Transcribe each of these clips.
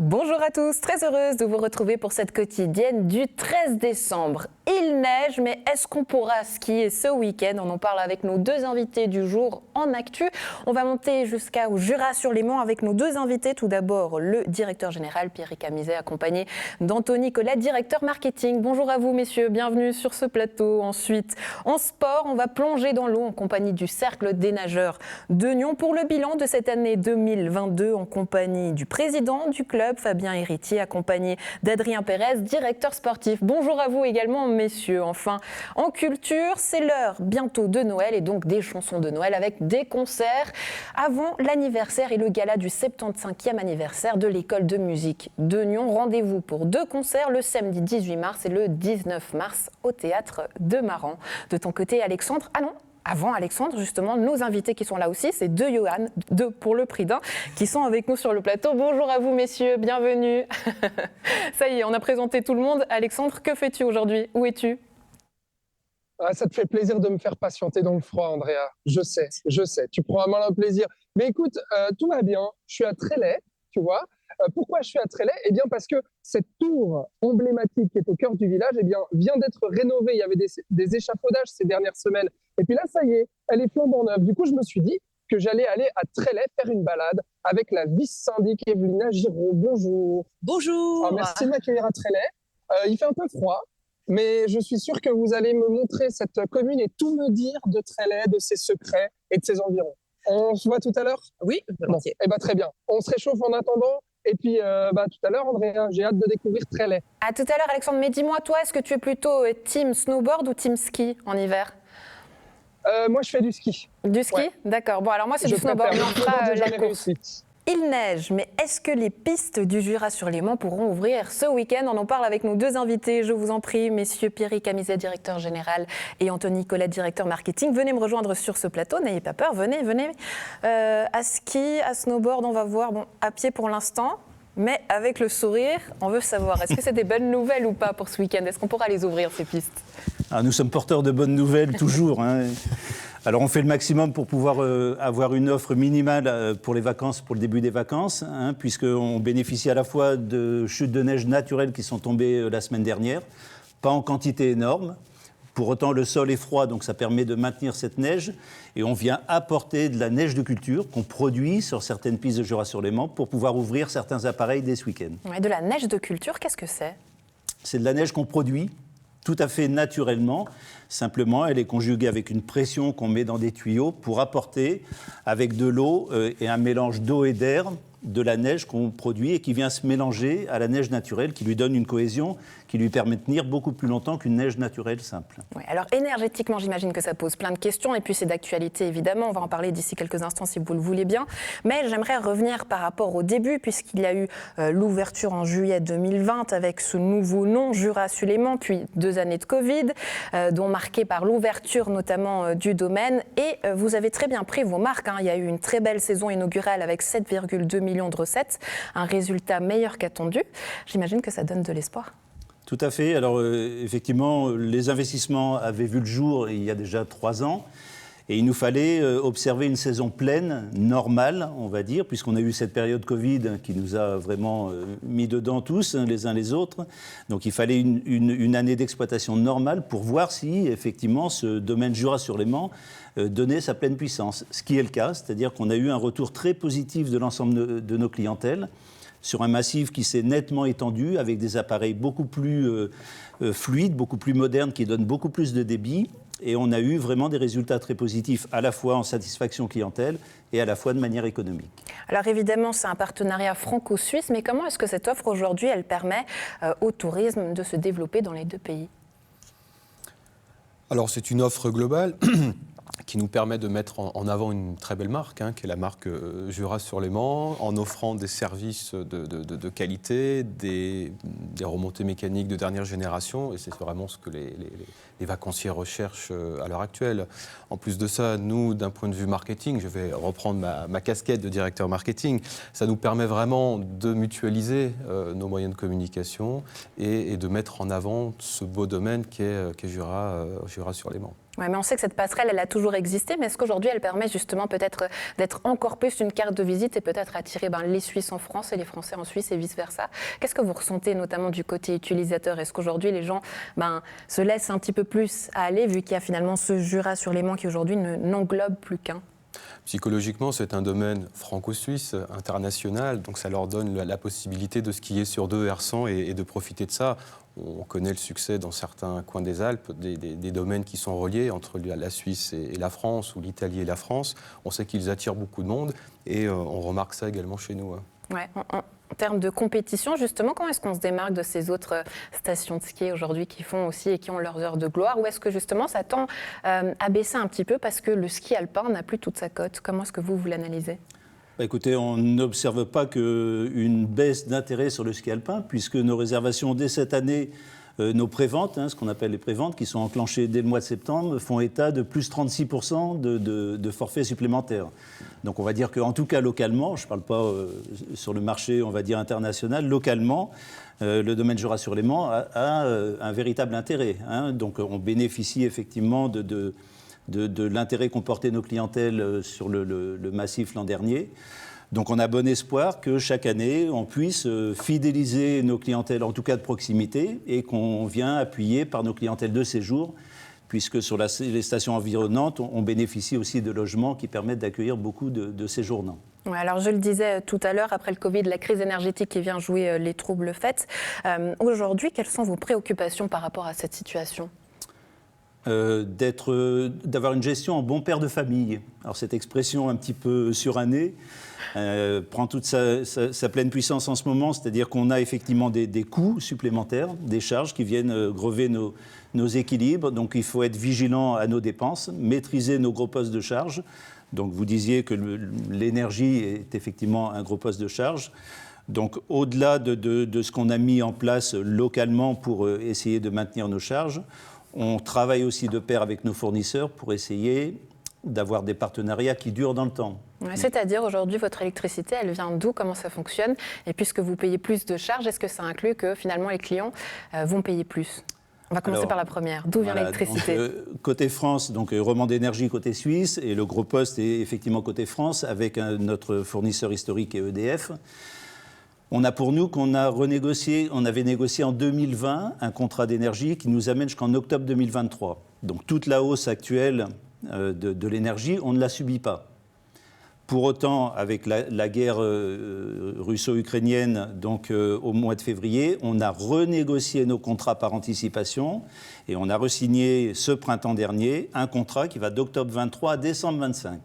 Bonjour à tous, très heureuse de vous retrouver pour cette quotidienne du 13 décembre. Il neige, mais est-ce qu'on pourra skier ce week-end? On en parle avec nos deux invités du jour en actu. On va monter jusqu'au Jura-sur-Léman avec nos deux invités. Tout d'abord, le directeur général Pierrick Amizet, accompagné d'Anthony Collet, directeur marketing. Bonjour à vous messieurs, bienvenue sur ce plateau. Ensuite, en sport, on va plonger dans l'eau en compagnie du Cercle des nageurs de Nyon pour le bilan de cette année 2022 en compagnie du président du club, Fabien Héritier, accompagné d'Adrien Pérez, directeur sportif. Bonjour à vous également, messieurs. Enfin, en culture, c'est l'heure bientôt de Noël et donc des chansons de Noël avec des concerts avant l'anniversaire et le gala du 75e anniversaire de l'école de musique de Nyon. Rendez-vous pour deux concerts le samedi 18 mars et le 19 mars au théâtre de Maran. De ton côté, Alexandre, avant Alexandre, justement, nos invités qui sont là aussi, c'est deux Johan, deux pour le prix d'un, qui sont avec nous sur le plateau. Bonjour à vous messieurs, bienvenue. Ça y est, on a présenté tout le monde. Alexandre, que fais-tu aujourd'hui? Où es-tu? Ça te fait plaisir de me faire patienter dans le froid, Andrea. Je sais. Tu prends un malin plaisir. Mais écoute, tout va bien. Je suis à Trélay, tu vois. Pourquoi je suis à Trélay? Eh bien, parce que cette tour emblématique qui est au cœur du village, eh bien, vient d'être rénovée. Il y avait des échafaudages ces dernières semaines. Et puis là, ça y est, elle est flambant neuve. Du coup, je me suis dit que j'allais aller à Trélay faire une balade avec la vice-syndic Evelyna Giraud. Bonjour. Bonjour. Alors, merci de m'accueillir à Trélay. Il fait un peu froid, mais je suis sûr que vous allez me montrer cette commune et tout me dire de Trélay, de ses secrets et de ses environs. On se voit tout à l'heure? Oui, volontiers. Bon, très bien. On se réchauffe en attendant. Et puis, tout à l'heure, Andrea, j'ai hâte de découvrir Trélay. À tout à l'heure, Alexandre. Mais dis-moi, toi, est-ce que tu es plutôt team snowboard ou team ski en hiver? Moi, je fais du ski. Du ski? Ouais. D'accord. Bon, alors moi, c'est du snowboard. Mais on fera la course. Il neige, mais est-ce que les pistes du Jura-sur-Léman pourront ouvrir ce week-end? On en parle avec nos deux invités, je vous en prie, messieurs Pierrick Amizet, directeur général, et Anthony Collet, directeur marketing. Venez me rejoindre sur ce plateau, n'ayez pas peur, venez. À ski, à snowboard, on va voir, à pied pour l'instant, mais avec le sourire, on veut savoir, est-ce que c'est des bonnes nouvelles ou pas pour ce week-end? Est-ce qu'on pourra les ouvrir, ces pistes? Nous sommes porteurs de bonnes nouvelles, toujours. Alors on fait le maximum pour pouvoir avoir une offre minimale pour les vacances, pour le début des vacances, puisqu'on bénéficie à la fois de chutes de neige naturelles qui sont tombées la semaine dernière, pas en quantité énorme. Pour autant, le sol est froid, donc ça permet de maintenir cette neige. Et on vient apporter de la neige de culture qu'on produit sur certaines pistes de Jura-sur-Léman pour pouvoir ouvrir certains appareils dès ce week-end. Ouais, de la neige de culture, qu'est-ce que c'est? C'est de la neige qu'on produit tout à fait naturellement. Simplement, elle est conjuguée avec une pression qu'on met dans des tuyaux pour apporter, avec de l'eau et un mélange d'eau et d'air, de la neige qu'on produit et qui vient se mélanger à la neige naturelle, qui lui donne une cohésion, qui lui permet de tenir beaucoup plus longtemps qu'une neige naturelle simple. Oui, alors énergétiquement, j'imagine que ça pose plein de questions, et puis c'est d'actualité évidemment, on va en parler d'ici quelques instants si vous le voulez bien, mais j'aimerais revenir par rapport au début, puisqu'il y a eu l'ouverture en juillet 2020 avec ce nouveau nom, Jura-sur-Léman, puis 2 années de Covid, dont marquées par l'ouverture notamment du domaine, et vous avez très bien pris vos marques, il y a eu une très belle saison inaugurale avec 7,2 millions de recettes, un résultat meilleur qu'attendu. J'imagine que ça donne de l'espoir. Tout à fait. Alors effectivement, les investissements avaient vu le jour il y a déjà 3 ans. Et il nous fallait observer une saison pleine, normale, on va dire, puisqu'on a eu cette période Covid qui nous a vraiment mis dedans tous, les uns les autres. Donc il fallait une année d'exploitation normale pour voir si, effectivement, ce domaine Jura-sur-Léman donnait sa pleine puissance. Ce qui est le cas, c'est-à-dire qu'on a eu un retour très positif de l'ensemble de nos clientèles sur un massif qui s'est nettement étendu avec des appareils beaucoup plus fluides, beaucoup plus modernes, qui donnent beaucoup plus de débit. Et on a eu vraiment des résultats très positifs, à la fois en satisfaction clientèle et à la fois de manière économique. Alors évidemment, c'est un partenariat franco-suisse, mais comment est-ce que cette offre aujourd'hui, elle permet au tourisme de se développer dans les deux pays? Alors c'est une offre globale qui nous permet de mettre en avant une très belle marque, qui est la marque Jura-sur-Léman, en offrant des services de qualité, des remontées mécaniques de dernière génération, et c'est vraiment ce que les vacanciers recherchent à l'heure actuelle. En plus de ça, nous, d'un point de vue marketing, je vais reprendre ma casquette de directeur marketing, ça nous permet vraiment de mutualiser nos moyens de communication et de mettre en avant ce beau domaine qu'est Jura-sur-Léman. Ouais, mais on sait que cette passerelle, elle a toujours existé, mais est-ce qu'aujourd'hui, elle permet justement peut-être d'être encore plus une carte de visite et peut-être attirer les Suisses en France et les Français en Suisse et vice-versa? Qu'est-ce que vous ressentez notamment du côté utilisateur? Est-ce qu'aujourd'hui, les gens se laissent un petit peu plus aller, vu qu'il y a finalement ce Jura-sur-Léman qui aujourd'hui n'englobe plus qu'un? Psychologiquement, c'est un domaine franco-suisse, international, donc ça leur donne la possibilité de skier sur 2 R100 et de profiter de ça. On connaît le succès dans certains coins des Alpes, des domaines qui sont reliés entre la Suisse et la France, ou l'Italie et la France. On sait qu'ils attirent beaucoup de monde et on remarque ça également chez nous. Ouais, en termes de compétition, justement, comment est-ce qu'on se démarque de ces autres stations de ski aujourd'hui qui font aussi et qui ont leurs heures de gloire? Ou est-ce que justement ça tend à baisser un petit peu parce que le ski alpin n'a plus toute sa cote? Comment est-ce que vous l'analysez? Écoutez, on n'observe pas qu'une baisse d'intérêt sur le ski alpin, puisque nos réservations dès cette année, nos préventes, ce qu'on appelle les préventes, qui sont enclenchées dès le mois de septembre, font état de plus 36% de forfaits supplémentaires. Donc on va dire qu'en tout cas localement, je ne parle pas sur le marché, on va dire international, localement, le domaine Jura-sur-Léman a un véritable intérêt. Donc on bénéficie effectivement de l'intérêt qu'ont porté nos clientèles sur le massif l'an dernier. Donc on a bon espoir que chaque année, on puisse fidéliser nos clientèles, en tout cas de proximité, et qu'on vient appuyer par nos clientèles de séjour, puisque sur les stations environnantes, on bénéficie aussi de logements qui permettent d'accueillir beaucoup de séjournants. Ouais, alors je le disais tout à l'heure, après le Covid, la crise énergétique qui vient jouer les troubles faits. Aujourd'hui, quelles sont vos préoccupations par rapport à cette situation ? D'avoir une gestion en bon père de famille. Alors cette expression un petit peu surannée prend toute sa pleine puissance en ce moment, c'est-à-dire qu'on a effectivement des coûts supplémentaires, des charges qui viennent grever nos équilibres, donc il faut être vigilant à nos dépenses, maîtriser nos gros postes de charge. Donc vous disiez que l'énergie est effectivement un gros poste de charge. Donc au-delà de ce qu'on a mis en place localement pour essayer de maintenir nos charges, on travaille aussi de pair avec nos fournisseurs pour essayer d'avoir des partenariats qui durent dans le temps. Ouais, c'est-à-dire aujourd'hui, votre électricité, elle vient d'où? Comment ça fonctionne? Et puisque vous payez plus de charges, est-ce que ça inclut que finalement les clients vont payer plus? On va commencer par la première. D'où vient l'électricité? Côté France, donc Romande Énergie côté Suisse, et le gros poste est effectivement côté France, avec notre fournisseur historique et EDF. On a pour nous qu'on avait négocié en 2020 un contrat d'énergie qui nous amène jusqu'en octobre 2023. Donc toute la hausse actuelle de l'énergie, on ne la subit pas. Pour autant, avec la guerre russo-ukrainienne, donc au mois de février, on a renégocié nos contrats par anticipation et on a re-signé ce printemps dernier un contrat qui va d'octobre 23 à décembre 25.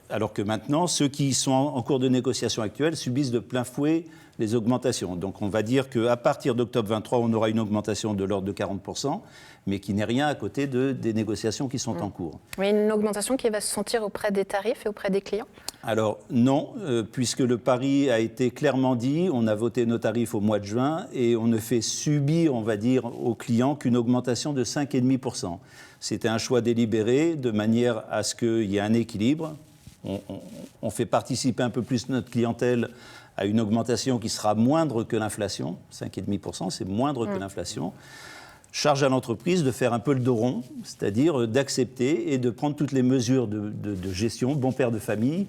Alors que maintenant, ceux qui sont en cours de négociation actuelle subissent de plein fouet les augmentations. Donc on va dire qu'à partir d'octobre 23, on aura une augmentation de l'ordre de 40%, mais qui n'est rien à côté des négociations qui sont en cours. Mais une augmentation qui va se sentir auprès des tarifs et auprès des clients? Alors non, puisque le pari a été clairement dit, on a voté nos tarifs au mois de juin et on ne fait subir, on va dire, aux clients qu'une augmentation de 5,5%. C'était un choix délibéré de manière à ce qu'il y ait un équilibre. On fait participer un peu plus notre clientèle à une augmentation qui sera moindre que l'inflation. 5,5%, c'est moindre que l'inflation. Charge à l'entreprise de faire un peu le dos rond, c'est-à-dire d'accepter et de prendre toutes les mesures de gestion, bon père de famille,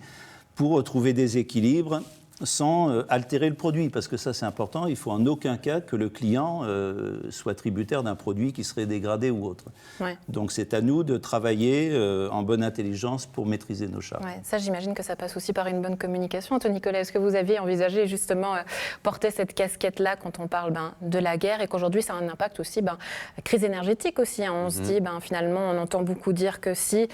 pour trouver des équilibres sans altérer le produit, parce que ça c'est important, il ne faut en aucun cas que le client soit tributaire d'un produit qui serait dégradé ou autre. Ouais. Donc c'est à nous de travailler en bonne intelligence pour maîtriser nos charges. Ouais, ça j'imagine que ça passe aussi par une bonne communication. Antoine Nicolet, est-ce que vous aviez envisagé justement porter cette casquette-là quand on parle de la guerre et qu'aujourd'hui ça a un impact aussi, crise énergétique aussi, hein. On se dit finalement on entend beaucoup dire que si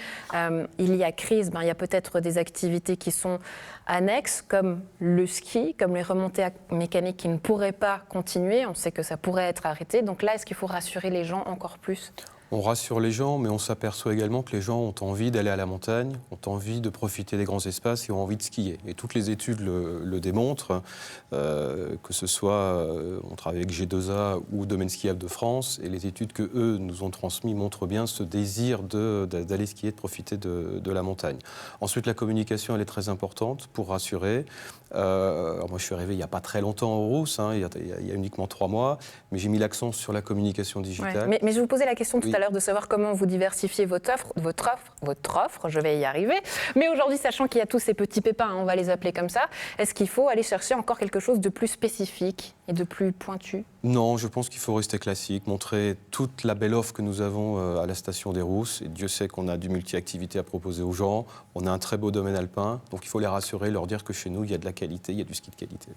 il y a crise, il y a peut-être des activités qui sont annexes comme le ski, comme les remontées mécaniques qui ne pourraient pas continuer. On sait que ça pourrait être arrêté. Donc là, est-ce qu'il faut rassurer les gens encore plus ? On rassure les gens, mais on s'aperçoit également que les gens ont envie d'aller à la montagne, ont envie de profiter des grands espaces et ont envie de skier. Et toutes les études le démontrent, que ce soit, on travaille avec G2A ou Domaine skiable de France, et les études que eux nous ont transmises montrent bien ce désir d'aller skier, de profiter de la montagne. Ensuite, la communication, elle est très importante pour rassurer. Alors moi, je suis arrivé il n'y a pas très longtemps au Rousse, il y a uniquement 3 mois, mais j'ai mis l'accent sur la communication digitale. Ouais, mais je vous posais la question tout à l'heure l'heure de savoir comment vous diversifiez votre offre, je vais y arriver. Mais aujourd'hui, sachant qu'il y a tous ces petits pépins, on va les appeler comme ça, est-ce qu'il faut aller chercher encore quelque chose de plus spécifique et de plus pointu? Non, je pense qu'il faut rester classique, montrer toute la belle offre que nous avons à la station des Rousses. Et Dieu sait qu'on a du multi-activité à proposer aux gens. On a un très beau domaine alpin, donc il faut les rassurer, leur dire que chez nous, il y a de la qualité, il y a du ski de qualité.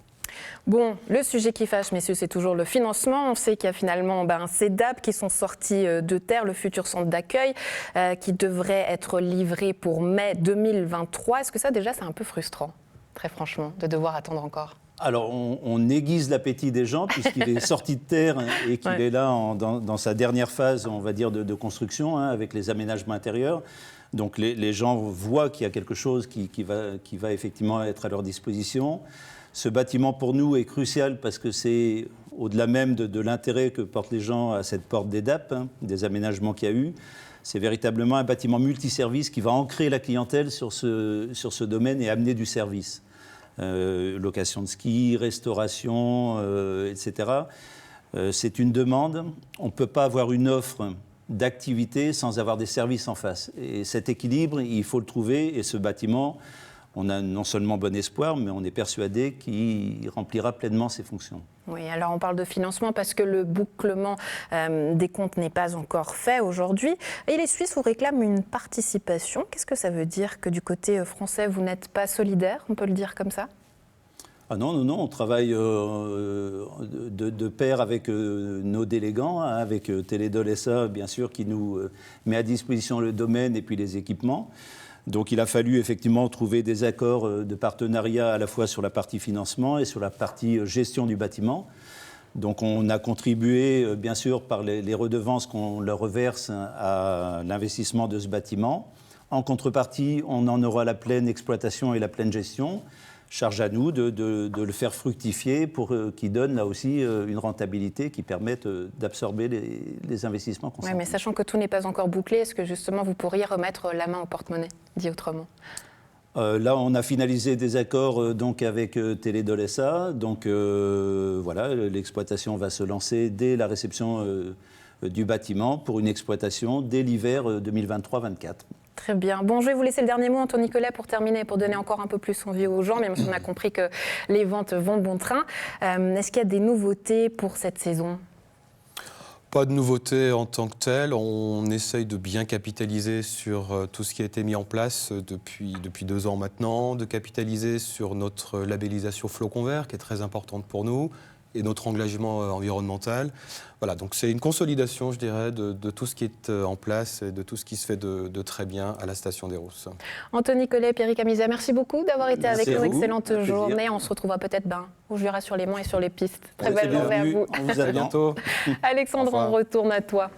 Bon, le sujet qui fâche, messieurs, c'est toujours le financement. On sait qu'il y a finalement ces DAB qui sont sortis de terre, le futur centre d'accueil, qui devrait être livré pour mai 2023. Est-ce que ça, déjà, c'est un peu frustrant, très franchement, de devoir attendre encore? Alors, on aiguise l'appétit des gens puisqu'il est sorti de terre et qu'il est là dans sa dernière phase, on va dire, de construction, avec les aménagements intérieurs. Donc, les gens voient qu'il y a quelque chose qui va effectivement être à leur disposition. Ce bâtiment, pour nous, est crucial parce que c'est, au-delà même de l'intérêt que portent les gens à cette porte des DAP, des aménagements qu'il y a eu, c'est véritablement un bâtiment multiservice qui va ancrer la clientèle sur ce domaine et amener du service. Location de ski, restauration, etc. C'est une demande. On ne peut pas avoir une offre d'activité sans avoir des services en face. Et cet équilibre, il faut le trouver. Et ce bâtiment, on a non seulement bon espoir, mais on est persuadé qu'il remplira pleinement ses fonctions. Oui, alors on parle de financement parce que le bouclement des comptes n'est pas encore fait aujourd'hui. Et les Suisses vous réclament une participation. Qu'est-ce que ça veut dire que du côté français, vous n'êtes pas solidaire, on peut le dire comme ça? Ah non, on travaille de pair avec nos délégants, avec Télédol SA, bien sûr, qui nous met à disposition le domaine et puis les équipements. Donc il a fallu effectivement trouver des accords de partenariat à la fois sur la partie financement et sur la partie gestion du bâtiment. Donc on a contribué bien sûr par les redevances qu'on leur reverse à l'investissement de ce bâtiment. En contrepartie, on en aura la pleine exploitation et la pleine gestion. Charge à nous de le faire fructifier pour qu'il donne là aussi une rentabilité qui permette d'absorber les investissements consentis. Oui, mais sachant que tout n'est pas encore bouclé, est-ce que justement vous pourriez remettre la main au porte-monnaie, dit autrement? Là, on a finalisé des accords donc avec Télédol SA. Donc voilà, l'exploitation va se lancer dès la réception du bâtiment pour une exploitation dès l'hiver 2023-24. Très bien. Bon, je vais vous laisser le dernier mot, Anthony Collet, pour terminer, pour donner encore un peu plus envie aux gens, même si on a compris que les ventes vont bon train. Est-ce qu'il y a des nouveautés pour cette saison ? Pas de nouveautés en tant que telle. On essaye de bien capitaliser sur tout ce qui a été mis en place depuis 2 ans maintenant, de capitaliser sur notre labellisation Flocon Vert, qui est très importante pour nous, et notre engagement environnemental. Voilà, donc c'est une consolidation, je dirais, de tout ce qui est en place et de tout ce qui se fait de très bien à la station des Rousses. Anthony Collet, Pierre Camisa, merci beaucoup d'avoir été avec nous. Excellente journée. On se retrouvera peut-être au Jura sur les monts et sur les pistes. Très belle journée à vous. On vous a bientôt. Alexandre, on retourne à toi.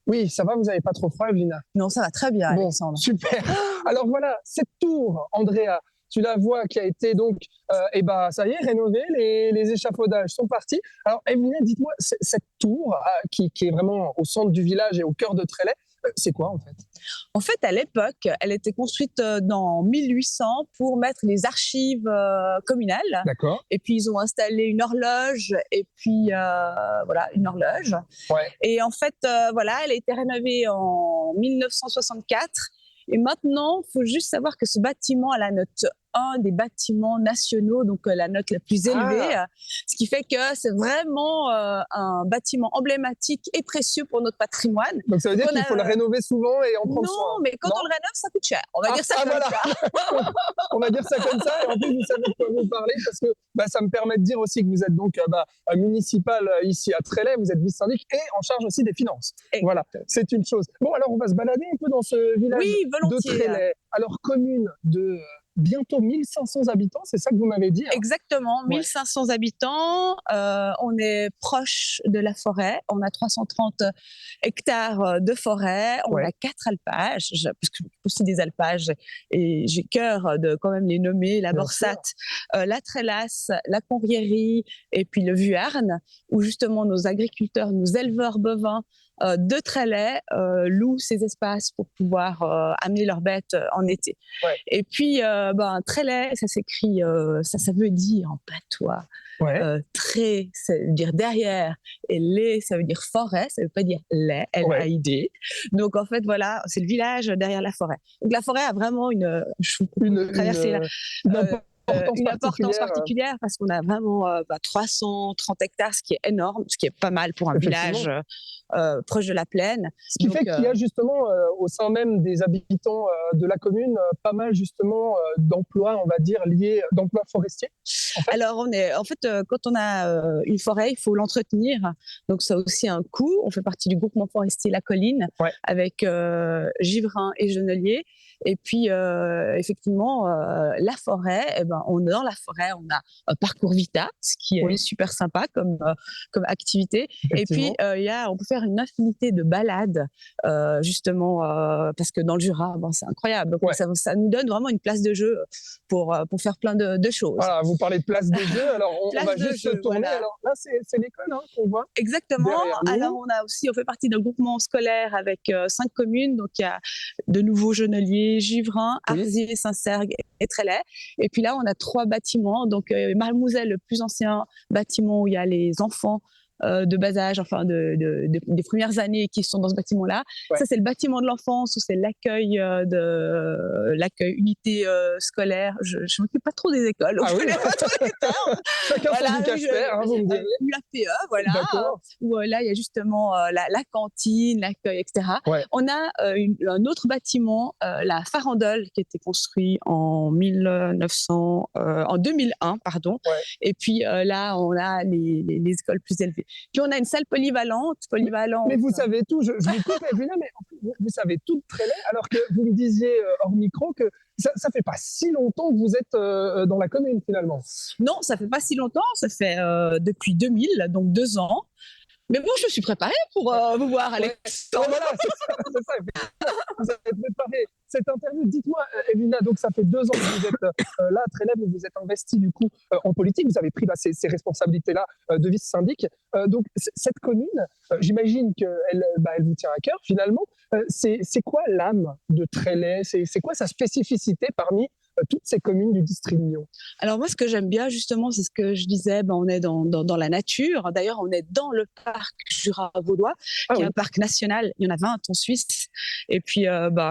Oui, ça va, vous n'avez pas trop froid, Evelyna? Non, ça va très bien, Bon, Alexandre. super. Alors voilà, cette tour, Andrea, tu la vois qui a été donc, ça y est, rénovée, les échafaudages sont partis. Alors, Evelyna, dites-moi, cette tour qui est vraiment au centre du village et au cœur de Trélay, c'est quoi en fait? En fait, à l'époque, elle était construite dans 1800 pour mettre les archives communales. D'accord. Et puis, ils ont installé une horloge et puis, voilà, une horloge. Ouais. Et en fait, voilà, elle a été rénovée en 1964. Et maintenant, il faut juste savoir que ce bâtiment a la note 1 des bâtiments nationaux, donc la note la plus élevée, ce qui fait que c'est vraiment un bâtiment emblématique et précieux pour notre patrimoine. Donc ça veut dire qu'il faut le rénover souvent et en prendre soin. Non, mais quand on le rénove, ça coûte cher. On va dire ça comme ça. On va dire ça comme ça, et en plus vous savez de quoi vous parlez, parce que ça me permet de dire aussi que vous êtes donc municipal ici à Trélay, vous êtes vice-syndic et en charge aussi des finances. Voilà, c'est une chose. Bon, alors on va se balader un peu dans ce village de Trélay. Alors commune de bientôt 1500 habitants, c'est ça que vous m'avez dit, hein? Exactement, 1500 habitants. On est proche de la forêt. On a 330 hectares de forêt. On a 4 alpages, parce que aussi des alpages. Et j'ai cœur de quand même les nommer, la Bien Borsate, la Trélasse, la Conriérie et puis le Vuarne, où justement nos agriculteurs, nos éleveurs bovins de Trélay louent ces espaces pour pouvoir amener leurs bêtes en été. Ouais. Et puis, Trélay, ça s'écrit, ça veut dire en patois, Ouais. Tré, ça veut dire derrière, et lait, ça veut dire forêt, ça veut pas dire lait, L-A-I-D. Donc en fait, voilà, c'est le village derrière la forêt. Donc la forêt a vraiment une importance particulière parce qu'on a vraiment 330 hectares, ce qui est énorme, ce qui est pas mal pour un village proche de la plaine. Ce qui fait qu'il y a justement au sein même des habitants de la commune pas mal justement d'emplois, on va dire, liés d'emplois forestiers. En fait. Alors quand on a une forêt, il faut l'entretenir. Donc ça a aussi un coût. On fait partie du groupement forestier La Colline avec Givrin et Genelier. Et puis, effectivement, la forêt, dans la forêt, on a un parcours Vita, ce qui est super sympa comme activité. Et puis, on peut faire une infinité de balades, justement, parce que dans le Jura, c'est incroyable. Donc, ça nous donne vraiment une place de jeu pour faire plein de choses. Voilà, vous parlez de place de jeu, alors on va juste se tourner. Voilà. Alors là, c'est l'école qu'on voit. Exactement. Alors, on fait partie d'un groupement scolaire avec 5 communes. Donc, il y a de nouveau Genelier, Givrin, Arzier, Saint-Sergue et Trélay. Et puis là, on a 3 bâtiments. Donc, Marmouzet, le plus ancien bâtiment où il y a les enfants de bas âge, enfin des premières années qui sont dans ce bâtiment-là. Ça, c'est le bâtiment de l'enfance où c'est l'accueil unité scolaire. Je ne m'occupe pas trop des écoles. Ah oui, pas trop les termes. Chacun son cache-père, vous me direz. UAPE, voilà. Où là, il y a justement la cantine, l'accueil, etc. On a un autre bâtiment, la Farandole, qui a été construit en 2001, pardon. Et puis là, on a les écoles plus élevées. Puis on a une salle polyvalente. Mais vous savez tout, je vous coupe, Evelyna, mais vous savez tout de Trélay, alors que vous me disiez hors micro que ça ne fait pas si longtemps que vous êtes dans la commune finalement. Non, ça ne fait pas si longtemps, ça fait depuis 2000, donc 2 ans. Mais bon, je suis préparée pour vous voir, Alexandre. Voilà, c'est ça. Vous avez préparé cette interview. Dites-moi, Evelyna, donc ça fait 2 ans que vous êtes là à Trélay, vous vous êtes investi du coup en politique, vous avez pris ces responsabilités-là de vice-syndic. Donc cette commune, j'imagine qu'elle vous tient à cœur finalement. C'est quoi l'âme de Trélay? C'est quoi sa spécificité parmi toutes ces communes du district de Nyon? Alors moi, ce que j'aime bien justement, c'est ce que je disais, on est dans la nature. D'ailleurs, on est dans le parc Jura vaudois, qui est un parc national. Il y en a 20 en Suisse. Et puis,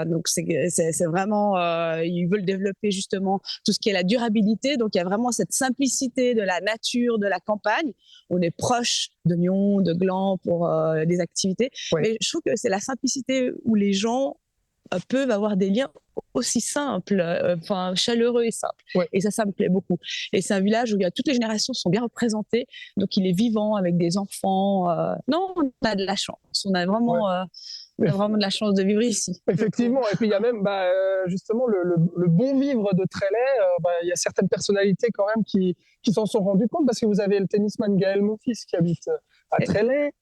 donc c'est vraiment, ils veulent développer justement tout ce qui est la durabilité. Donc il y a vraiment cette simplicité de la nature, de la campagne. On est proche de Nyon, de Gland pour des activités. Mais je trouve que c'est la simplicité où les gens peuvent avoir des liens aussi simples, chaleureux et simples. Et ça me plaît beaucoup. Et c'est un village où toutes les générations sont bien représentées, donc il est vivant avec des enfants. Non, on a de la chance. On a vraiment de la chance de vivre ici. Effectivement, et puis il y a même justement le bon vivre de Trélay. Il y a certaines personnalités quand même qui s'en sont rendues compte, parce que vous avez le tennisman Gaël Monfils qui habite à Trélay.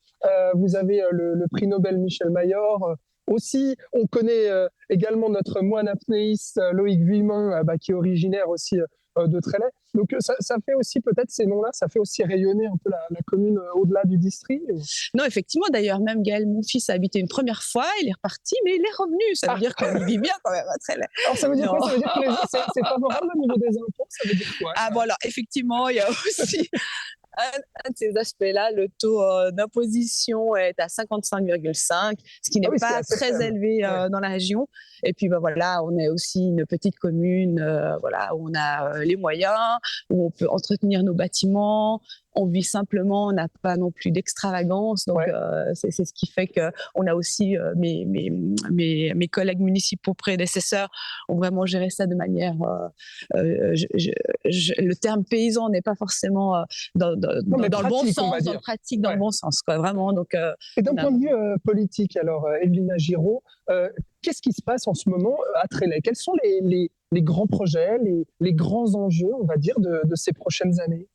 Vous avez le prix Nobel Michel Mayor. Aussi, on connaît également notre moine apnéiste Loïc Vuillemin, qui est originaire aussi de Trélay. Donc ça fait aussi, peut-être ces noms-là, ça fait aussi rayonner un peu la commune au-delà du district. Non, effectivement, d'ailleurs, même Gaël, mon fils, a habité une première fois, il est reparti, mais il est revenu. Ça veut dire qu'il vit bien quand même à Trélay. Alors ça veut dire quoi? Ça veut dire que c'est favorable au niveau des impôts? Ça veut dire quoi? Alors effectivement, il y a aussi un de ces aspects-là, le taux d'imposition est à 55,5, ce qui n'est pas très élevé dans la région. Et puis voilà, on est aussi une petite commune, où on a les moyens, où on peut entretenir nos bâtiments. On vit simplement, on n'a pas non plus d'extravagance. Donc, c'est ce qui fait qu'on a aussi, mes collègues municipaux prédécesseurs ont vraiment géré ça de manière... le terme paysan n'est pas forcément dans le bon sens, dans le pratique, dans le bon sens, quoi, vraiment. Donc, et d'un point de vue politique, alors, Evelyna Giraud, qu'est-ce qui se passe en ce moment à Trélay? Quels sont les grands projets, les grands enjeux, on va dire, de ces prochaines années?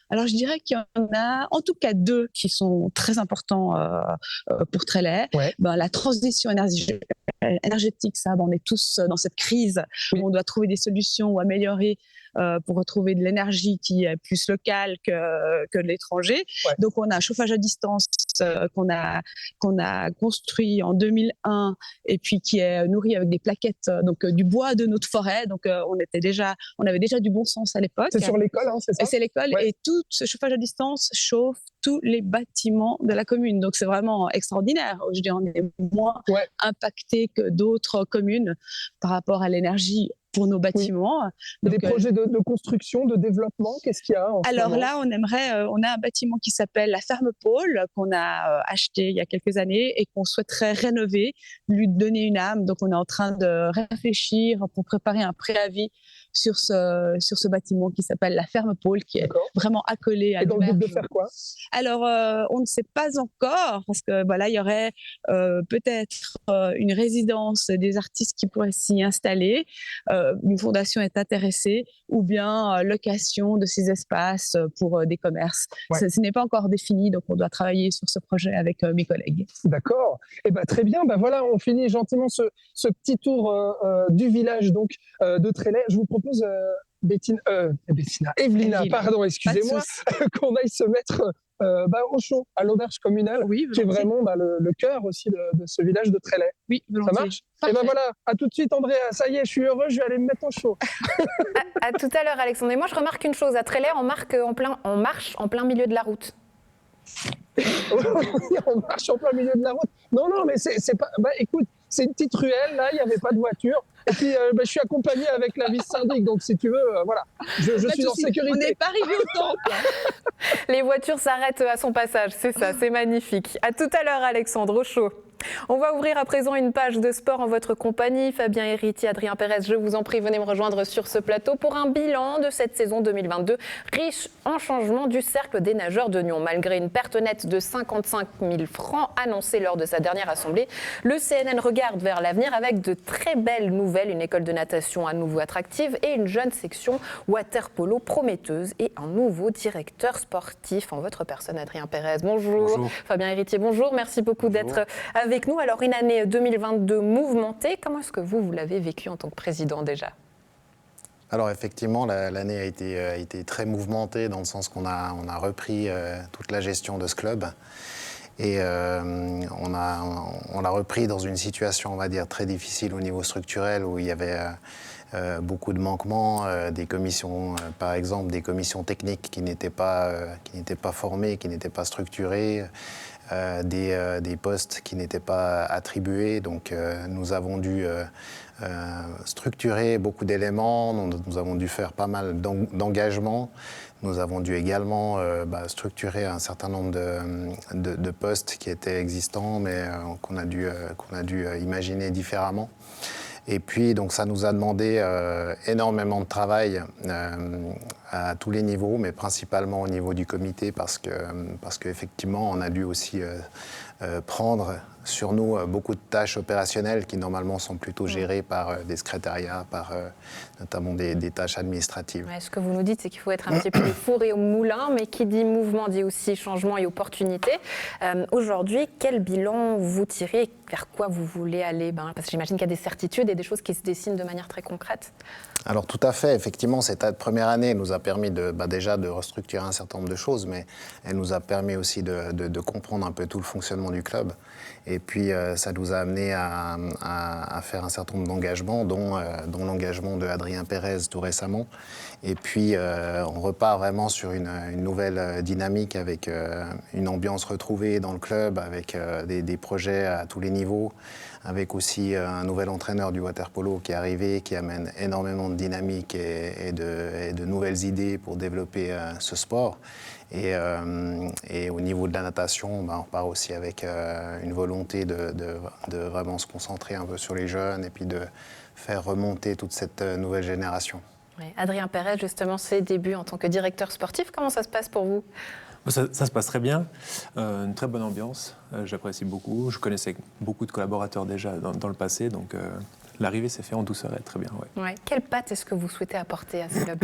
Alors, je dirais qu'il y en a en tout cas 2 qui sont très importants pour Trelley. Ouais. La transition énergétique, ça, on est tous dans cette crise où on doit trouver des solutions ou améliorer pour retrouver de l'énergie qui est plus locale que de l'étranger. Ouais. Donc, on a un chauffage à distance qu'on a construit en 2001 et puis qui est nourri avec des plaquettes, donc du bois de notre forêt. Donc, on avait déjà du bon sens à l'époque. C'est sur l'école, hein, c'est ça? Et c'est l'école, Ouais. et tout ce chauffage à distance chauffe tous les bâtiments de la commune. Donc, c'est vraiment extraordinaire. Je dis, on est moins impacté que d'autres communes par rapport à l'énergie pour nos bâtiments. Des projets de construction, de développement, qu'est-ce qu'il y a en ce Alors moment? là, on a un bâtiment qui s'appelle la Ferme Pôle, qu'on a acheté il y a quelques années et qu'on souhaiterait rénover, lui donner une âme. Donc, on est en train de réfléchir pour préparer un préavis sur ce bâtiment qui s'appelle la Ferme Pôle, qui est vraiment accolé à Et dans le but de l'auberge. faire quoi? Alors, on ne sait pas encore, parce que il y aurait peut-être une résidence des artistes qui pourraient s'y installer. Une fondation est intéressée, ou bien location de ces espaces pour des commerces. Ouais. Ce n'est pas encore défini, donc on doit travailler sur ce projet avec mes collègues. D'accord. Et très bien. Voilà, on finit gentiment ce petit tour du village donc de Trelley. Je vous propose Evelyna, pardon, excusez-moi, qu'on aille se mettre au chaud à l'auberge communale, Oui, qui est vraiment le cœur aussi de ce village de Trelley. Oui, ça marche? Et voilà, à tout de suite Andrea, ça y est, je suis heureux, je vais aller me mettre au chaud. À tout à l'heure Alexandre. Et moi je remarque une chose, à Trelley, on marche en plein milieu de la route. On marche en plein milieu de la route. Non, mais c'est pas. Écoute, c'est une petite ruelle, là, il n'y avait pas de voiture. Et puis, je suis accompagné avec la vice-syndic, donc si tu veux, voilà, je suis en sécurité. On n'est pas arrivé au temps. Les voitures s'arrêtent à son passage, c'est ça, c'est magnifique. À tout à l'heure Alexandre, au chaud. On va ouvrir à présent une page de sport en votre compagnie. Fabien Héritier, Adrien Pérez, je vous en prie, venez me rejoindre sur ce plateau pour un bilan de cette saison 2022, riche en changements du cercle des nageurs de Nyon. Malgré une perte nette de 55 000 francs annoncée lors de sa dernière assemblée, le CNN regarde vers l'avenir avec de très belles nouvelles, une école de natation à nouveau attractive et une jeune section water-polo prometteuse et un nouveau directeur sportif en votre personne, Adrien Pérez. Bonjour. Bonjour. Fabien Héritier, bonjour. Merci beaucoup d'être avec nous. Alors, une année 2022 mouvementée. Comment est-ce que vous l'avez vécu en tant que président déjà ? Alors effectivement, l'année a été très mouvementée dans le sens qu'on a repris toute la gestion de ce club. Et on l'a repris dans une situation, on va dire, très difficile au niveau structurel où il y avait beaucoup de manquements, des commissions, par exemple, des commissions techniques qui n'étaient pas formées, qui n'étaient pas structurées. Des postes qui n'étaient pas attribués. Donc nous avons dû structurer beaucoup d'éléments, nous avons dû faire pas mal d'engagements. Nous avons dû également structurer un certain nombre de postes qui étaient existants, mais qu'on a dû imaginer différemment. Et puis, donc, ça nous a demandé énormément de travail à tous les niveaux, mais principalement au niveau du comité, parce qu'effectivement, on a dû aussi prendre sur nous beaucoup de tâches opérationnelles qui, normalement, sont plutôt gérées par des secrétariats, par notamment des tâches administratives. Ouais, ce que vous nous dites, c'est qu'il faut être un petit peu fourré au moulin, mais qui dit mouvement dit aussi changement et opportunité. Aujourd'hui, quel bilan vous tirez? Vers quoi vous voulez aller? Parce que j'imagine qu'il y a des certitudes et des choses qui se dessinent de manière très concrète. Alors tout à fait, effectivement, cette première année nous a permis déjà de restructurer un certain nombre de choses, mais elle nous a permis aussi de comprendre un peu tout le fonctionnement du club. Et puis ça nous a amené à faire un certain nombre d'engagements, dont l'engagement de Adrien Pérez tout récemment. Et puis on repart vraiment sur une nouvelle dynamique avec une ambiance retrouvée dans le club, avec des projets à tous les niveaux, avec aussi un nouvel entraîneur du water-polo qui est arrivé, qui amène énormément de dynamique et de nouvelles idées pour développer ce sport. Et au niveau de la natation, on repart aussi avec une volonté de vraiment se concentrer un peu sur les jeunes et puis de faire remonter toute cette nouvelle génération. Oui. Adrien Pérez, justement, ses débuts en tant que directeur sportif, comment ça se passe pour vous ? Ça se passe très bien, une très bonne ambiance, j'apprécie beaucoup. Je connaissais beaucoup de collaborateurs déjà dans le passé, donc l'arrivée s'est faite en douceur et très bien. Ouais. Ouais. Quelle patte est-ce que vous souhaitez apporter à ce club ?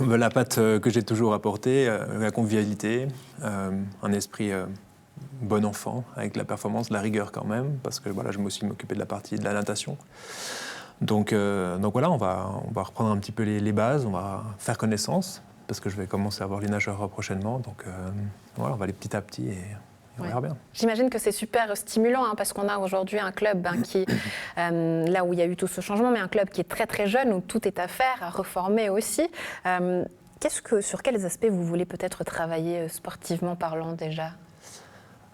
La patte que j'ai toujours apportée, la convivialité, un esprit bon enfant avec la performance, la rigueur quand même, parce que voilà, je me suis occupé de la partie de la natation. Donc voilà, on va reprendre un petit peu les bases, on va faire connaissance, parce que je vais commencer à voir les nageurs prochainement. Donc voilà, on va aller petit à petit et on verra bien. J'imagine que c'est super stimulant parce qu'on a aujourd'hui un club qui, là où il y a eu tout ce changement, mais un club qui est très très jeune, où tout est à faire, à reformer aussi. Sur quels aspects vous voulez peut-être travailler sportivement parlant déjà ?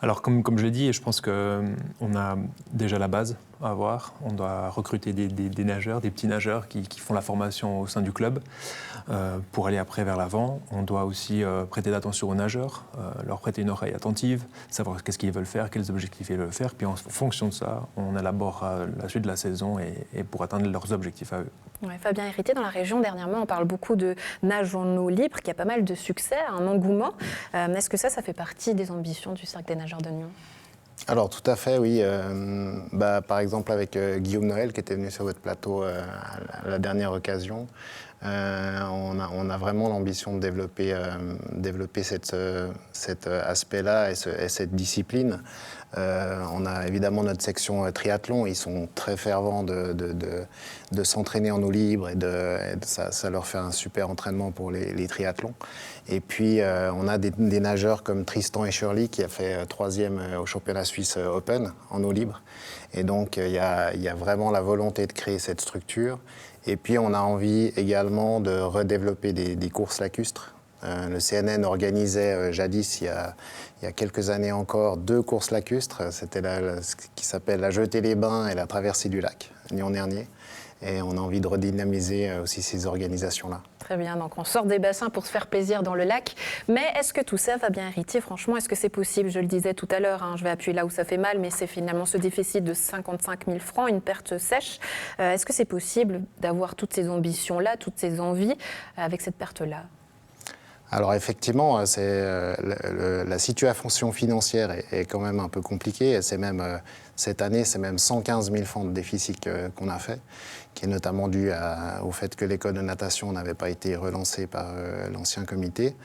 Alors comme je l'ai dit, je pense qu'on a déjà la base à avoir. On doit recruter des nageurs, des petits nageurs qui font la formation au sein du club pour aller après vers l'avant. On doit aussi prêter attention aux nageurs, leur prêter une oreille attentive, savoir qu'est-ce qu'ils veulent faire, quels objectifs ils veulent faire. Puis en fonction de ça, on élabore la suite de la saison et pour atteindre leurs objectifs à eux. Ouais, Fabien Héritier, dans la région, dernièrement, on parle beaucoup de nage en eau libre, qui a pas mal de succès, un engouement. Est-ce que ça fait partie des ambitions du Cercle des nageurs de Nyon ? Alors tout à fait, oui. Par exemple avec Guillaume Noël qui était venu sur votre plateau à la dernière occasion, on a vraiment l'ambition de développer cet aspect-là et cette discipline. On a évidemment notre section triathlon, ils sont très fervents de s'entraîner en eau libre et ça leur fait un super entraînement pour les triathlons. Et puis on a des nageurs comme Tristan et Shirley qui a fait 3e au championnat suisse Open en eau libre. Et donc il y a vraiment la volonté de créer cette structure. Et puis on a envie également de redévelopper des courses lacustres. Le CNN organisait jadis, il y a quelques années encore, 2 courses lacustres. C'était ce qui s'appelle la Jetée les Bains et la Traversée du lac, Nyon-Nernier. Et on a envie de redynamiser aussi ces organisations-là. Très bien, donc on sort des bassins pour se faire plaisir dans le lac. Mais est-ce que tout ça, Fabien Héritier, franchement, est-ce que c'est possible ? Je le disais tout à l'heure, je vais appuyer là où ça fait mal, mais c'est finalement ce déficit de 55 000 francs, une perte sèche. Est-ce que c'est possible d'avoir toutes ces ambitions-là, toutes ces envies avec cette perte-là ? Alors effectivement, la situation financière est quand même un peu compliquée. Cette année, c'est même 115 000 francs de déficit qu'on a fait, qui est notamment dû au fait que l'école de natation n'avait pas été relancée par l'ancien comité.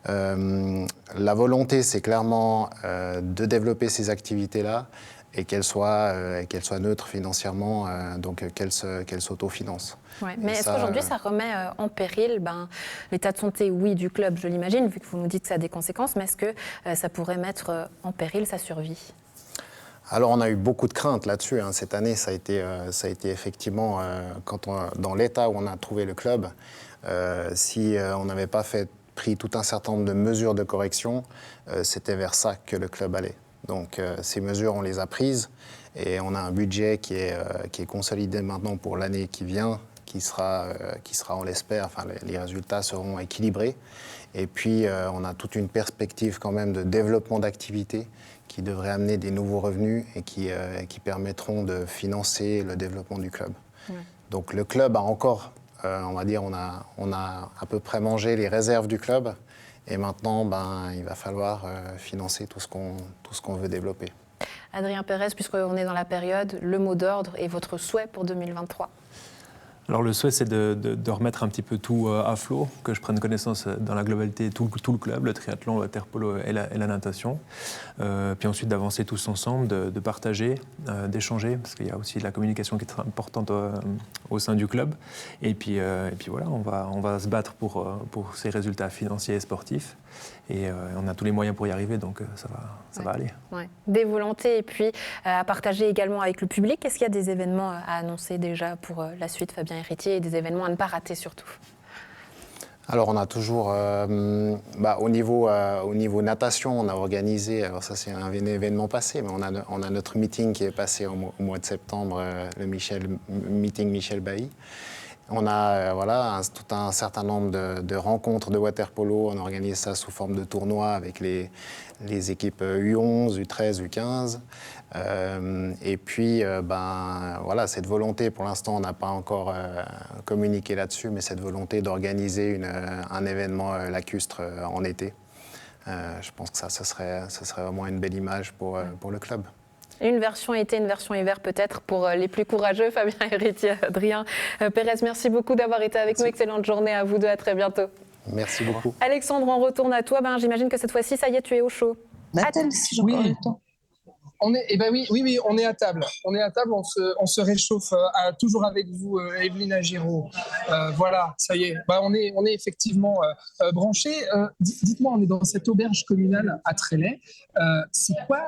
La volonté, c'est clairement de développer ces activités-là et qu'elles soient neutres financièrement, donc qu'elles s'autofinancent. Ouais, mais est-ce qu'aujourd'hui, ça remet en péril l'état de santé, oui, du club, je l'imagine, vu que vous nous dites que ça a des conséquences, mais est-ce que ça pourrait mettre en péril sa survie ? Alors, on a eu beaucoup de craintes là-dessus. Cette année, ça a été effectivement, dans l'état où on a trouvé le club, si on n'avait pas pris tout un certain nombre de mesures de correction, c'était vers ça que le club allait. Donc, ces mesures, on les a prises et on a un budget qui est consolidé maintenant pour l'année qui vient, qui sera, on l'espère, les résultats seront équilibrés. Et puis, on a toute une perspective quand même de développement d'activités qui devrait amener des nouveaux revenus et qui permettront de financer le développement du club. Ouais. Donc le club a encore, on va dire, on a à peu près mangé les réserves du club et maintenant, il va falloir financer tout ce qu'on veut développer. Adrien Pérez, puisqu'on est dans la période, le mot d'ordre et votre souhait pour 2023 ? Alors le souhait, c'est de remettre un petit peu tout à flot, que je prenne connaissance dans la globalité, tout le club, le triathlon, le water-polo et la natation. Puis ensuite d'avancer tous ensemble, de partager, d'échanger, parce qu'il y a aussi de la communication qui est très importante au sein du club. Et puis voilà, on va se battre pour ces résultats financiers et sportifs. Et on a tous les moyens pour y arriver, donc ça va aller. Ouais. Des volontés et puis à partager également avec le public. Est-ce qu'il y a des événements à annoncer déjà pour la suite, Fabien Héritier, et des événements à ne pas rater surtout ? Alors on a toujours, au niveau natation, on a organisé, alors ça c'est un événement passé, mais on a notre meeting qui est passé au mois de septembre, le meeting Michel Bailly. On a tout un certain nombre de rencontres de water-polo. On organise ça sous forme de tournoi avec les équipes U11, U13, U15. Et puis, cette volonté, pour l'instant, on n'a pas encore communiqué là-dessus, mais cette volonté d'organiser un événement lacustre en été. Je pense que ce serait vraiment une belle image pour le club. Une version été, une version hiver peut-être pour les plus courageux, Fabien Héritier, Adrien Pérez. Merci beaucoup d'avoir été avec nous. Excellente journée à vous deux, à très bientôt. Merci beaucoup. Alexandre, on retourne à toi. J'imagine que cette fois-ci, ça y est, tu es au chaud. Nathalie, si j'ai encore le temps. Oui, on est à table. On est à table, on se réchauffe toujours avec vous, Evelyna Giraud. Voilà, ça y est. On est effectivement branchés. Dites-moi, on est dans cette auberge communale à Trélay. C'est quoi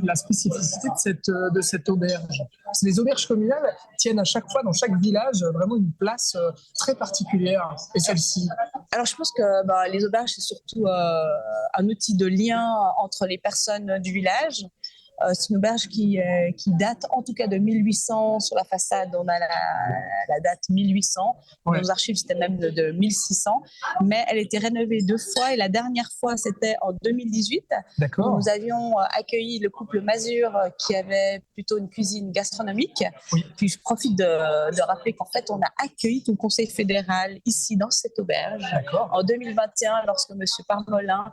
la spécificité de cette auberge? Les auberges communales tiennent à chaque fois, dans chaque village, vraiment une place très particulière. Et celle-ci? Alors, je pense que les auberges, c'est surtout un outil de lien entre les personnes du village. C'est une auberge qui date en tout cas de 1800. Sur la façade, on a la date 1800. Dans nos archives, c'était même de 1600. Mais elle a été rénovée 2 fois et la dernière fois, c'était en 2018. D'accord. Nous avions accueilli le couple Mazur qui avait plutôt une cuisine gastronomique. Oui. Puis je profite de rappeler qu'en fait, on a accueilli tout le conseil fédéral ici dans cette auberge. D'accord. En 2021, lorsque M. Parmolin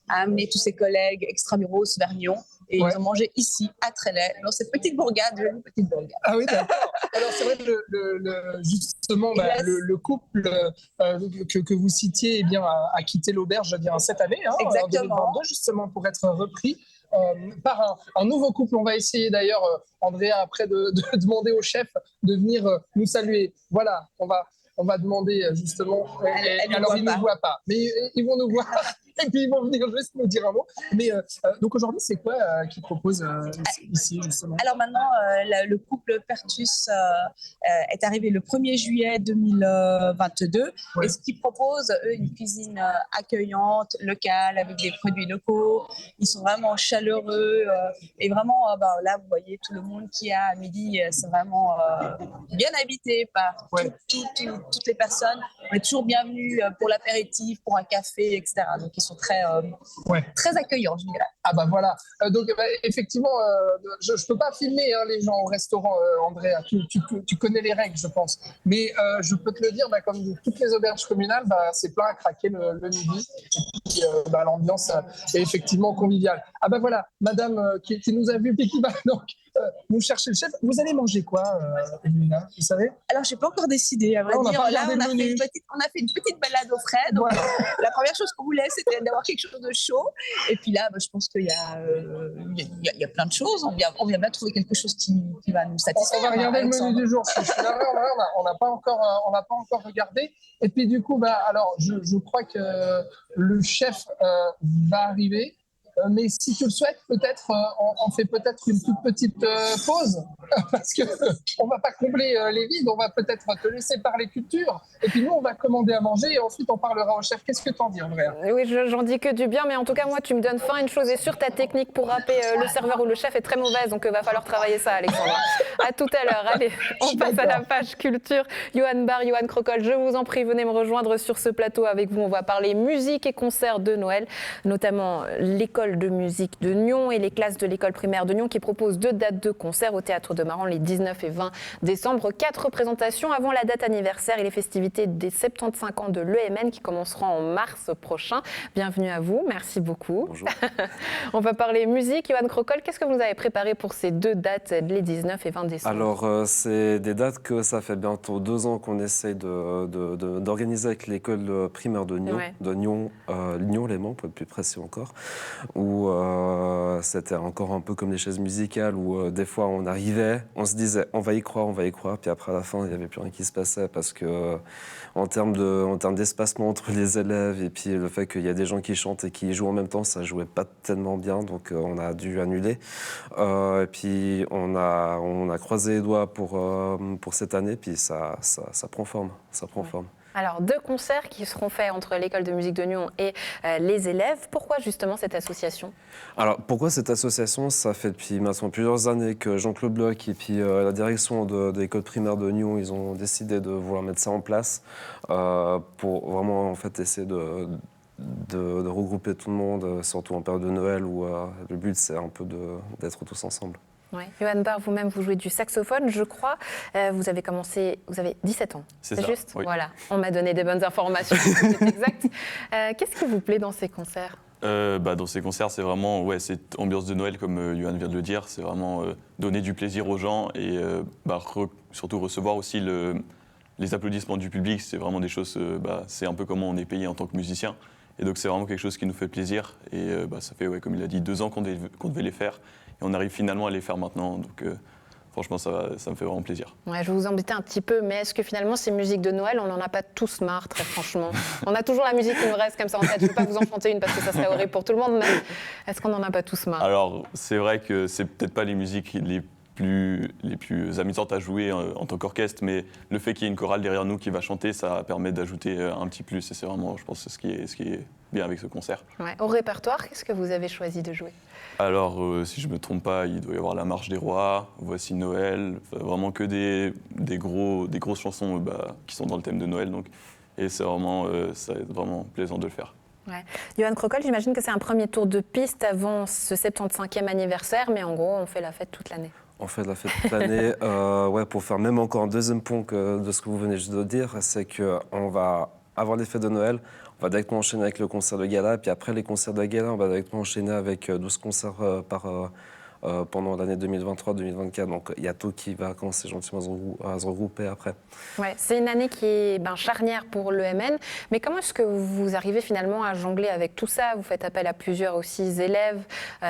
a amené tous ses collègues extramuros vers Nyon. Et ils ont mangé ici, à Trélay, dans cette petite bourgade, une petite bourgade. Ah oui, d'accord. Alors c'est vrai que justement, le couple que vous citiez a quitté l'auberge cette année, en 2022, justement, pour être repris par un nouveau couple. On va essayer d'ailleurs, Andrea, après de demander au chef de venir nous saluer. Voilà, on va demander justement. Alors ils ne nous voient pas, mais ils vont nous voir. Et puis ils vont venir juste nous dire un mot. Mais donc aujourd'hui, c'est quoi qu'ils proposent ici justement? Alors maintenant, le couple Pertus est arrivé le 1er juillet 2022. Ouais. Et ce qu'ils proposent, eux, une cuisine accueillante, locale, avec des produits locaux. Ils sont vraiment chaleureux. Et vraiment, là, vous voyez tout le monde qui est à midi, c'est vraiment bien habité par toutes les personnes. On est toujours bienvenus pour l'apéritif, pour un café, etc. Donc ils sont très accueillants, je dirais. Ah bah voilà. Donc effectivement, je ne peux pas filmer les gens au restaurant, Andrea. Tu connais les règles, je pense. Mais je peux te le dire, comme toutes les auberges communales, c'est plein à craquer le midi. Et puis l'ambiance est effectivement conviviale. Ah bah voilà, madame qui nous a vu et qui va donc nous chercher le chef. Vous allez manger quoi, Evelyna, vous savez? Alors, je n'ai pas encore décidé. À vrai dire. Là, on a fait une petite balade au frais. Donc, la première chose qu'on voulait, c'était d'avoir quelque chose de chaud. Et puis là, je pense qu'il y a plein de choses. On vient bien trouver quelque chose qui va nous satisfaire. On va regarder le menu du jour. On n'a pas encore regardé. Et puis du coup, alors, je crois que le chef va arriver. Mais si tu le souhaites, peut-être, on fait peut-être une toute petite pause, parce que on va pas combler les vides, on va peut-être te laisser parler culture, et puis nous, on va commander à manger, et ensuite, on parlera au chef. Qu'est-ce que t'en dis, Andrea? Oui, j'en dis que du bien, mais en tout cas, moi, tu me donnes faim. Une chose est sûre, ta technique pour râper le serveur ou le chef est très mauvaise, donc il va falloir travailler ça, Alexandre. À tout à l'heure. Allez, on passe à la page culture. Johan Bar, Johan Crocol, je vous en prie, venez me rejoindre sur ce plateau avec vous. On va parler musique et concerts de Noël, notamment l'école de musique de Nyon et les classes de l'école primaire de Nyon qui proposent 2 dates de concert au Théâtre de Maran les 19 et 20 décembre. 4 représentations avant la date anniversaire et les festivités des 75 ans de l'EMN qui commenceront en mars prochain. Bienvenue à vous, merci beaucoup. Bonjour. On va parler musique. Johan Crocol, qu'est-ce que vous avez préparé pour ces 2 dates, les 19 et 20 décembre? Alors, c'est des dates que ça fait bientôt 2 ans qu'on essaie d'organiser avec l'école primaire de Nyon, de Nyon-Léman, pour être plus précis encore, où c'était encore un peu comme les chaises musicales, où des fois on arrivait, on se disait on va y croire, puis après à la fin il n'y avait plus rien qui se passait parce que en termes d'espacement entre les élèves et puis le fait qu'il y a des gens qui chantent et qui jouent en même temps, ça jouait pas tellement bien, donc on a dû annuler. Et puis on a croisé les doigts pour cette année, puis ça prend forme, Alors, 2 concerts qui seront faits entre l'école de musique de Nyon et les élèves. Pourquoi justement cette association? Alors, pourquoi cette association? Ça fait depuis maintenant plusieurs années que Jean-Claude Bloch et puis la direction de l'école primaire de Nyon, ils ont décidé de vouloir mettre ça en place pour vraiment en fait essayer de regrouper tout le monde, surtout en période de Noël où le but c'est un peu d'être tous ensemble. Oui. Johan Bar, vous-même, vous jouez du saxophone, je crois. Vous avez 17 ans. C'est juste? Oui. Voilà, on m'a donné des bonnes informations, c'est exact. Qu'est-ce qui vous plaît dans ces concerts? Dans ces concerts, c'est vraiment cette ambiance de Noël, comme Johan vient de le dire. C'est vraiment donner du plaisir aux gens et surtout recevoir aussi les applaudissements du public. C'est vraiment des choses, c'est un peu comment on est payé en tant que musicien. Et donc c'est vraiment quelque chose qui nous fait plaisir. Et ça fait, comme il a dit, 2 ans qu'on devait les faire. Et on arrive finalement à les faire maintenant. Donc franchement, ça me fait vraiment plaisir. Ouais, je vais vous embêter un petit peu, mais est-ce que finalement, ces musiques de Noël, on n'en a pas tous marre, très franchement? On a toujours la musique qui nous reste comme ça en tête. Je ne vais pas vous en chanter une parce que ça serait horrible pour tout le monde, mais est-ce qu'on n'en a pas tous marre? Alors, c'est vrai que c'est peut-être pas les musiques les plus amusantes à jouer en tant qu'orchestre, mais le fait qu'il y ait une chorale derrière nous qui va chanter, ça permet d'ajouter un petit plus. Et c'est vraiment, je pense, ce qui est bien avec ce concert. Ouais. Au répertoire, qu'est-ce que vous avez choisi de jouer? Alors, si je ne me trompe pas, il doit y avoir La Marche des Rois, Voici Noël, vraiment que des grosses chansons qui sont dans le thème de Noël. Donc, et c'est vraiment, ça va être vraiment plaisant de le faire. Ouais. Johan Crocol, j'imagine que c'est un premier tour de piste avant ce 75e anniversaire, mais en gros, on fait la fête toute l'année. On fait la fête toute l'année. Pour faire même encore un deuxième point de ce que vous venez juste de dire, c'est qu'on va avoir les fêtes de Noël, on va directement enchaîner avec le concert de gala, puis après les concerts de gala, on va directement enchaîner avec 12 concerts pendant l'année 2023-2024. Donc il y a tout qui va commencer gentiment à se regrouper après. Ouais, c'est une année qui est charnière pour l'EMN, mais comment est-ce que vous arrivez finalement à jongler avec tout ça? Vous faites appel à plusieurs aussi élèves,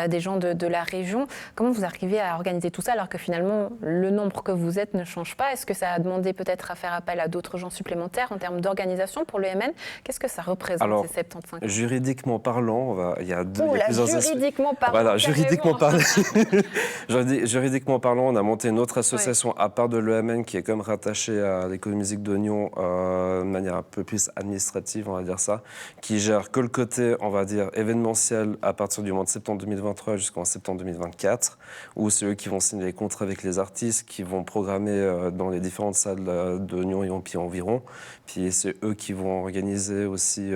des gens de la région. Comment vous arrivez à organiser tout ça alors que finalement le nombre que vous êtes ne change pas? Est-ce que ça a demandé peut-être à faire appel à d'autres gens supplémentaires en termes d'organisation pour l'EMN? Qu'est-ce que ça représente, alors, ces 75 ans? Juridiquement parlant, il y a plusieurs juridiquement parlant. Voilà, juridiquement parlant, on a monté une autre association à part de l'EMN qui est quand même rattachée à l'École de musique de Nyon de manière un peu plus administrative, on va dire ça, qui gère que le côté, on va dire, événementiel à partir du mois de septembre 2023 jusqu'en septembre 2024, où c'est eux qui vont signer les contrats avec les artistes, qui vont programmer dans les différentes salles de Nyon et puis environ. Puis c'est eux qui vont organiser aussi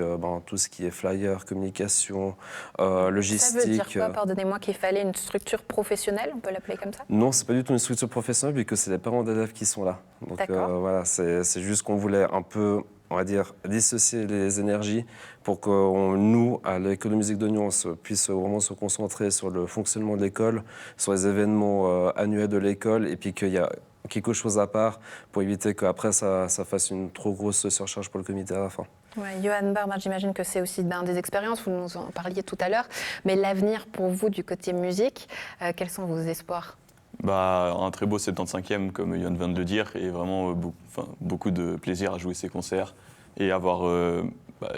tout ce qui est flyer, communication, logistique. Ça veut dire quoi? Pardonnez-moi, qu'il fallait une structure professionnelle, on peut l'appeler comme ça? Non, c'est pas du tout une structure professionnelle, vu que c'est les parents d'élèves qui sont là. Donc voilà, c'est juste qu'on voulait un peu, on va dire, dissocier les énergies pour que nous, à l'École de musique de Nyon, puisse vraiment se concentrer sur le fonctionnement de l'école, sur les événements annuels de l'école, et puis qu'il y a quelque chose à part pour éviter qu'après ça fasse une trop grosse surcharge pour le comité à la fin. Ouais, Johan Barbe, j'imagine que c'est aussi des expériences, vous nous en parliez tout à l'heure, mais l'avenir pour vous du côté musique, quels sont vos espoirs? Un très beau 75e, comme Johan vient de le dire, et vraiment beaucoup de plaisir à jouer ces concerts et avoir,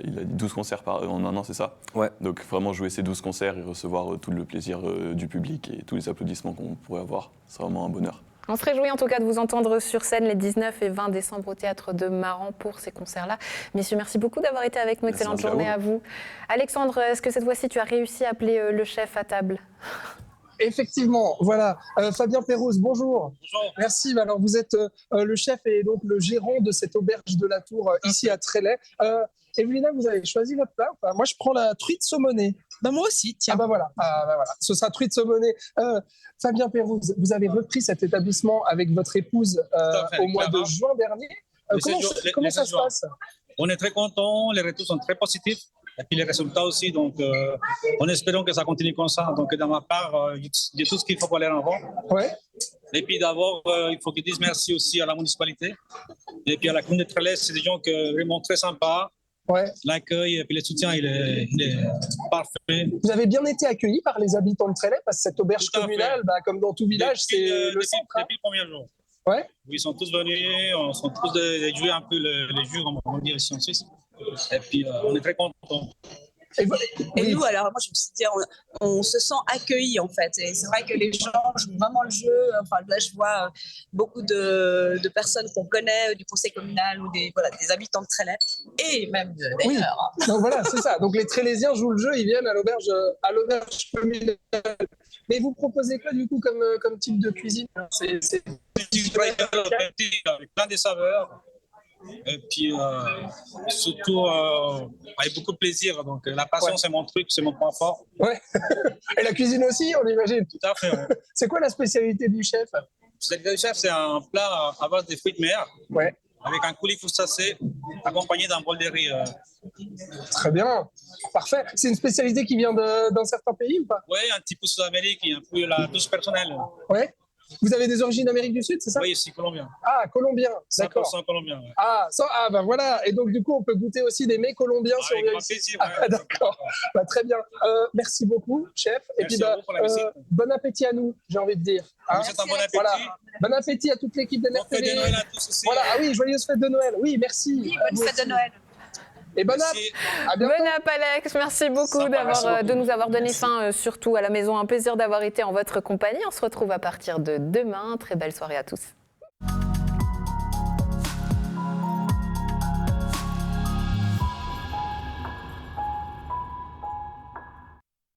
il a dit 12 concerts en un an, c'est ça? Ouais. Donc vraiment jouer ces 12 concerts et recevoir tout le plaisir du public et tous les applaudissements qu'on pourrait avoir, c'est vraiment un bonheur. On se réjouit en tout cas de vous entendre sur scène les 19 et 20 décembre au Théâtre de Maran pour ces concerts-là. Messieurs, merci beaucoup d'avoir été avec nous. Excellente journée à vous. Alexandre, est-ce que cette fois-ci tu as réussi à appeler le chef à table? Effectivement, voilà. Fabien Pérouse, bonjour. Bonjour. Merci. Alors, vous êtes le chef et donc le gérant de cette auberge de la Tour ici à Trélay. Evelina, vous avez choisi votre plat? Moi, je prends la truite saumonée. Moi aussi, tiens. Voilà. Ce sera truite saumonée. Fabien Pérouse, vous avez repris cet établissement avec votre épouse au mois de juin dernier. Comment ça se passe? On est très contents, les retours sont très positifs. Et puis les résultats aussi, donc en espérant que ça continue comme ça. Donc de ma part, il y a tout ce qu'il faut pour aller en avant. Ouais. Et puis d'abord, il faut qu'ils disent merci aussi à la municipalité. Et puis à la commune de Trélay, c'est des gens vraiment très sympas. Ouais. L'accueil et puis le soutien, il est parfait. Vous avez bien été accueillis par les habitants de Trélay parce que cette auberge communale, comme dans tout village, c'est le centre. Depuis le premier jour. Ouais. Ils sont tous venus, on sont tous de jouer un peu les jeux, on va dire ici en Suisse. Et puis on est très contents. Et nous, alors, moi, je me suis dit, on se sent accueillis, en fait. Et c'est vrai que les gens jouent vraiment le jeu. Enfin, là, je vois beaucoup de personnes qu'on connaît du conseil communal ou des habitants de Trélay et même d'ailleurs. Oui. Donc voilà, c'est ça. Donc les Trélésiens jouent le jeu, ils viennent à l'auberge communale. Mais vous proposez quoi, du coup, comme type de cuisine? C'est avec plein de saveurs. Et puis surtout avec beaucoup de plaisir. Donc la passion, c'est mon truc, c'est mon point fort. Ouais. Et la cuisine aussi, on imagine. Tout à fait. Ouais. C'est quoi la spécialité du chef? Le chef, c'est un plat à base de fruits de mer. Ouais. avec un coulis crustacé accompagné d'un bol de riz. Très bien, parfait. C'est une spécialité qui vient d'un certain pays ou pas? Oui, un petit peu Sud-Amérique et un peu la touche personnelle. Ouais. Vous avez des origines d'Amérique du Sud, c'est ça? Oui, je suis colombien. Ah, colombien, d'accord. 100% colombien. Ouais. Ah, bah voilà. Et donc, du coup, on peut goûter aussi des mets colombiens si on Avec vient grand ici. plaisir. Ah, d'accord. Bah, très bien. Merci beaucoup, chef. Et puis, Merci à vous pour la visite. bon appétit à nous, j'ai envie de dire. Je vous souhaite un bon appétit. Voilà. Bon appétit à toute l'équipe de Bonne fête de NRTV. Noël à tous aussi. Voilà. Ah oui, joyeuse fête de Noël. Oui, merci. Oui, À bonne vous fête de aussi. Noël. Et bonne app. Merci. À bientôt. Bon app, Alex. Merci beaucoup Sympa, merci beaucoup. de nous avoir donné faim, surtout à la maison. Un plaisir d'avoir été en votre compagnie. On se retrouve à partir de demain. Très belle soirée à tous.